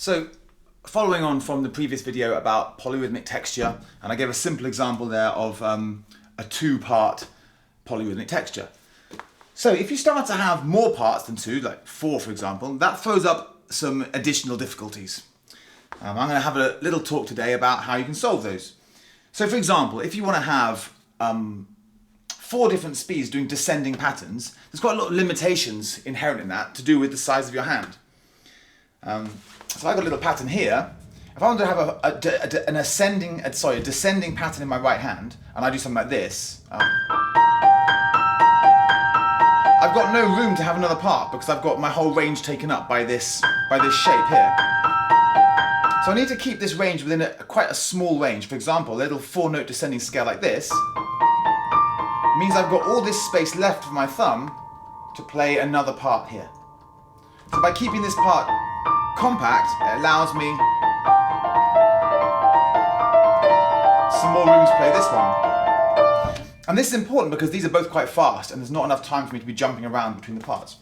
So, following on from the previous video about polyrhythmic texture, and I gave a simple example there of a two-part polyrhythmic texture. So if you start to have more parts than two, like 4 for example, that throws up some additional difficulties. I'm going to have a little talk today about how you can solve those. So for example, if you want to have 4 different speeds doing descending patterns, there's quite a lot of limitations inherent in that to do with the size of your hand. So I've got a little pattern here. If I want to have a descending pattern in my right hand, and I do something like this, I've got no room to have another part because I've got my whole range taken up by this shape here. So I need to keep this range within quite a small range. For example, a little 4-note descending scale like this means I've got all this space left for my thumb to play another part here. So by keeping this part compact, it allows me some more room to play this one. And this is important because these are both quite fast and there's not enough time for me to be jumping around between the parts.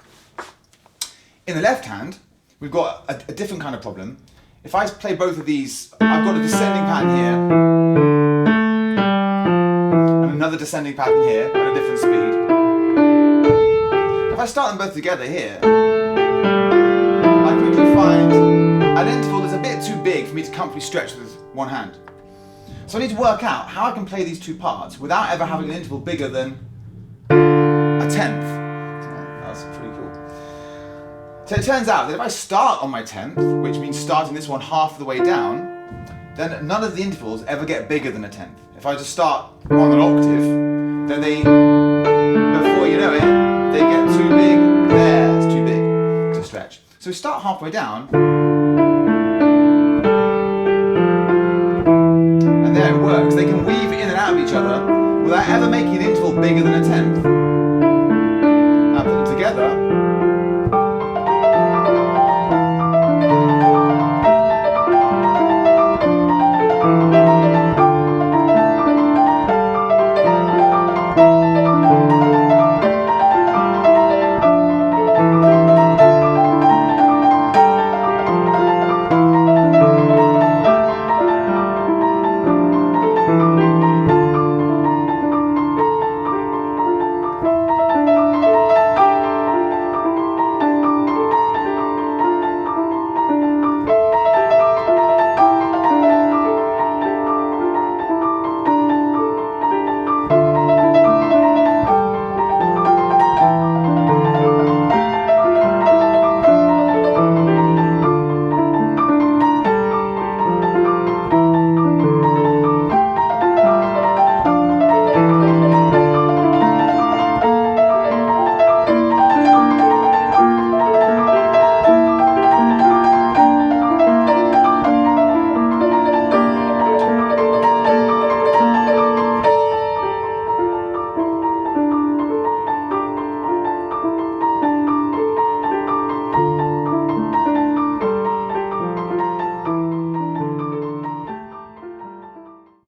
In the left hand, we've got a different kind of problem. If I play both of these, I've got a descending pattern here and another descending pattern here at a different speed. If I start them both together here, I quickly find an interval that's a bit too big for me to comfortably stretch with one hand. So I need to work out how I can play these two parts without ever having an interval bigger than a tenth. That's pretty cool. So it turns out that if I start on my 10th, which means starting this one half the way down, then none of the intervals ever get bigger than a 10th. If I just start on an octave, then before you know it, they get too big. There, it's too big to stretch. So we start halfway down, and there it works. They can weave in and out of each other without ever making an interval bigger than a 10th.